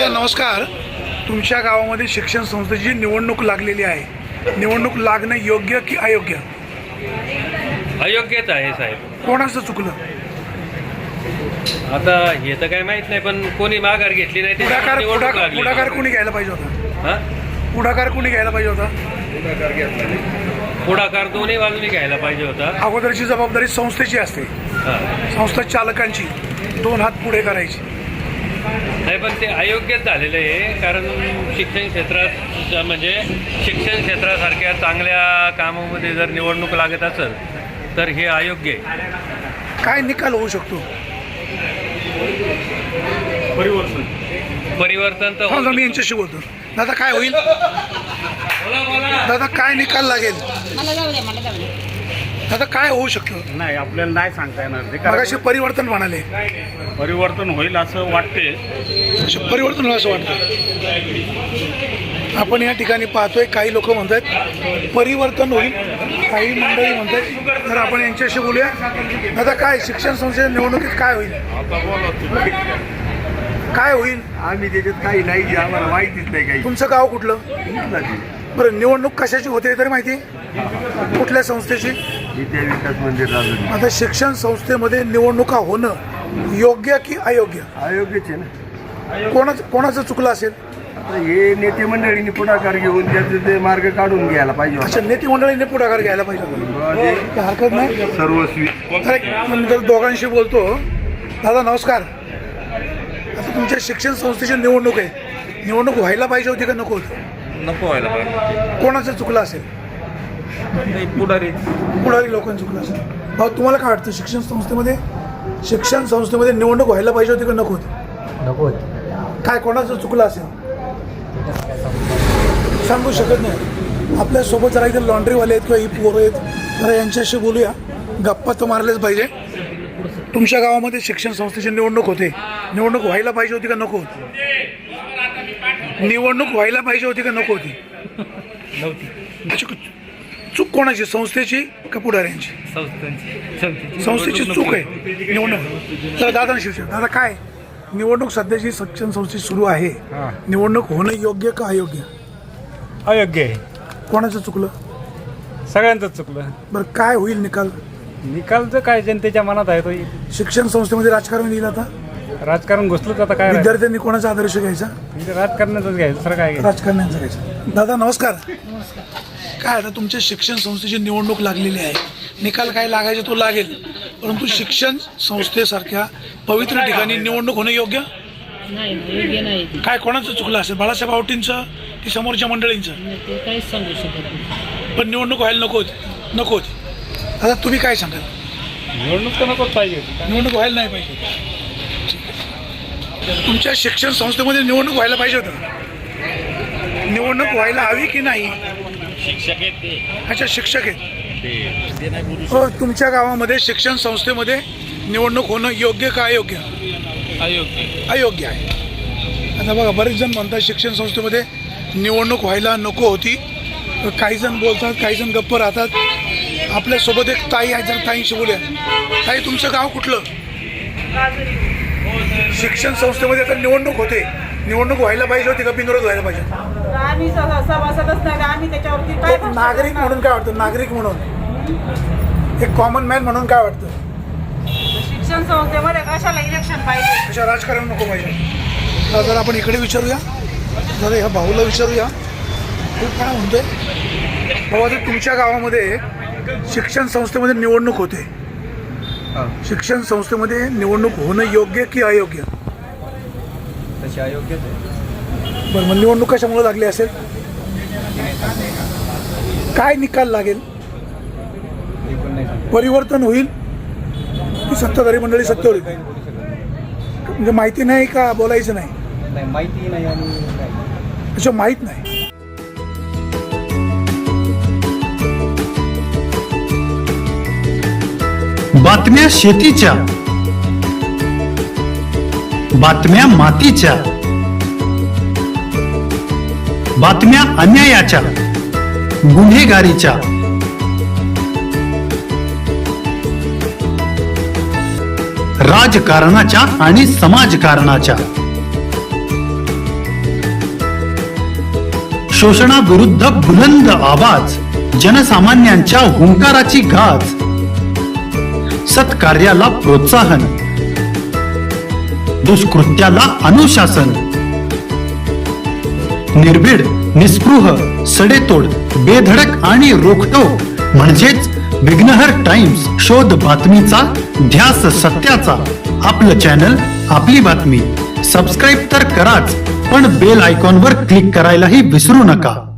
दादा नमस्कार. तुमच्या गावामध्ये शिक्षण संस्थेची निवडणूक लागलेली आहे. निवडणूक लागणं योग्य की अयोग्य? अयोग्यच आहे साहेब. कोणाचं चुकलं? आता हे तर काय माहित नाही, पण कोणी माघार घेतली नाही. पुढाकार कोणी घ्यायला पाहिजे होता? पुढाकार कोणी घ्यायला पाहिजे होता? पुढाकार दोन्ही बाजूनी घ्यायला पाहिजे होता. अगोदरची जबाबदारी संस्थेची असते, संस्था चालकांची. दोन हात पुढे करायची. नाही, पण ते अयोग्यच झालेलं आहे. कारण शिक्षण क्षेत्रात म्हणजे शिक्षण क्षेत्रासारख्या चांगल्या कामामध्ये जर निवडणूक लागत असेल तर हे अयोग्य आहे. काय निकाल होऊ शकतो? परिवर्तन तर मी यांच्याशी बोलतो. दादा काय होईल? दादा काय निकाल लागेल? दादा काय होऊ शकतं? नाही, आपल्याला नाही सांगता येणार. मगाशी परिवर्तन म्हणाले. परिवर्तन होईल असं वाटते. परिवर्तन होईल असं वाटतं. आपण या ठिकाणी पाहतोय काही लोक म्हणतात परिवर्तन होईल, काही मंडळी म्हणतात. तर आपण यांच्याशी बोलूया. दादा काय शिक्षण संस्थेच्या निवडणुकीत काय होईल? काय होईल? आम्ही त्याच्यात काही नाही, आम्हाला माहितीच नाही काही. तुमचं गाव कुठलं? बरं, निवडणूक कशाची होते तरी माहिती? कुठल्या संस्थेची? विद्या विकास मंदिर. आता शिक्षण संस्थेमध्ये निवडणुका होणं योग्य की अयोग्य? अयोग्यच आहे ना. कोणाचं चुकलं असेल? हे नेते मंडळींनी पुढाकार घेऊन त्याचे ते मार्ग काढून घ्यायला पाहिजे. अच्छा, नेते मंडळीने पुढाकार घ्यायला पाहिजे. हरकत नाही. सर्वस्वी तर दोघांशी बोलतो. दादा नमस्कार. आता तुमच्या शिक्षण संस्थेची निवडणूक आहे. निवडणूक व्हायला पाहिजे होती का नको होती? नको व्हायला पाहिजे. कोणाचं चुकलं असेल? पुढारी लोकांचं चुकलं असेल. भाऊ तुम्हाला काय वाटतं? शिक्षण संस्थेमध्ये निवडणूक व्हायला पाहिजे होती का नको होती? नको होती. काय कोणाचं चुकलं असेल? सांगू शकत नाही. आपल्यासोबत जरा इथे लॉन्ड्रीवाले आहेत किंवा ही पोरं आहेत, जरा यांच्याशी बोलूया. गप्पा तर मारलेच पाहिजे. तुमच्या गावामध्ये शिक्षण संस्थेची निवडणूक होते. निवडणूक व्हायला पाहिजे होती का नको होती? निवडणूक व्हायला पाहिजे होती का नको होती? नव्हती. चूक कोणाची? संस्थेची का पुढाऱ्यांची? संस्थेची चूक आहे निवडणूक. तर दादा शिवसेना दादा काय निवडणूक सध्याची शिक्षण संस्थेची सुरू आहे. निवडणूक होणं योग्य का अयोग्य? अयोग्य आहे. कोणाचं चुकलं? सगळ्यांचंच चुकलं. बरं काय होईल निकाल? निकालचं काय जनतेच्या मनात आहे तो. शिक्षण संस्थेमध्ये राजकारण येईल. आता राजकारण घुसलंच. आता काय विद्यार्थ्यांनी कोणाचा आदर्श घ्यायचा? राजकारणाचंच घ्यायचं, सर काय राजकारण्यांचा घ्यायचा. दादा नमस्कार. काय आता तुमच्या शिक्षण संस्थेची निवडणूक लागलेली आहे. निकाल काय लागायचे तो लागेल, परंतु शिक्षण संस्थेसारख्या पवित्र ठिकाणी निवडणूक होणं योग्य नाही. काय कोणाचं चुकलं असेल? बाळासाहेब आवटींचं की समोरच्या मंडळींचं? ते काहीच सांगू शकत नाही. पण निवडणूक व्हायला नको होती. आता तुम्ही काय सांगाल? निवडणूक तर नकोच पाहिजे. निवडणूक व्हायला नाही पाहिजे. तुमच्या शिक्षण संस्थेमध्ये निवडणूक व्हायला पाहिजे होतं. निवडणूक व्हायला हवी की नाही? शिक्षक आहेत ते. अच्छा, शिक्षक आहेत. हो, तुमच्या गावामध्ये शिक्षण संस्थेमध्ये निवडणूक होणं योग्य का अयोग्य? अयोग्य आहे. आता बघा बरेच जण म्हणतात शिक्षण संस्थेमध्ये निवडणूक व्हायला नको होती. काही जण बोलतात, काही जण गप्प राहतात. आपल्यासोबत एक ताई आहे, जर ताईंशी बोलूया. ताई तुमचं गाव कुठलं? शिक्षण संस्थेमध्ये आता निवडणूक होते. निवडणूक व्हायला पाहिजे होती का बिनविरोध व्हायला पाहिजे? आम्ही सभासदच नाही. आम्ही त्याच्यावरती काय नागरिक म्हणून काय वाटतं? नागरिक म्हणून एक कॉमन मॅन म्हणून काय वाटतं? शिक्षण संस्थेमध्ये कशाला इलेक्शन पाहिजे? अशा राजकारण नको पाहिजे. जरा आपण इकडे विचारूया. जरा ह्या भाऊला विचारूया. खूप काय म्हणतोय भाऊ? आता तुमच्या गावामध्ये शिक्षण संस्थेमध्ये निवडणूक होते. शिक्षण संस्थेमध्ये निवडणूक होणं योग्य की अयोग्य? तशी अयोग्यच आहे. बरं, मग निवडणूक कशामुळे लागली असेल? काय निकाल लागेल? परिवर्तन होईल की सत्ताधारी मंडळी सत्तेवर येईल? म्हणजे माहिती नाही का बोलायचं नाही? माहिती नाही आणि असं माहीत नाही. बातम्या शेतीच्या, बातम्या मातीच्या, बातम्या अन्यायाच्या, गुन्हेगारीच्या, राजकारणाच्या आणि समाजकारणाच्या शोषणाविरुद्ध बुलंद आवाज, जनसामान्यांच्या हुंकाराची गाज, सत्कार्याला प्रोत्साहन, दुष्कृत्याला अनुशासन, निर्भीड, निस्पृह, सडेतोड, बेधडक आणि रोखटोक म्हणजेच विघ्नहर टाइम्स. शोध बातमीचा, ध्यास सत्याचा. आपलं चॅनल, आपली बातमी. सबस्क्राईब तर कराच, पण बेल आयकॉनवर क्लिक करायलाही विसरू नका.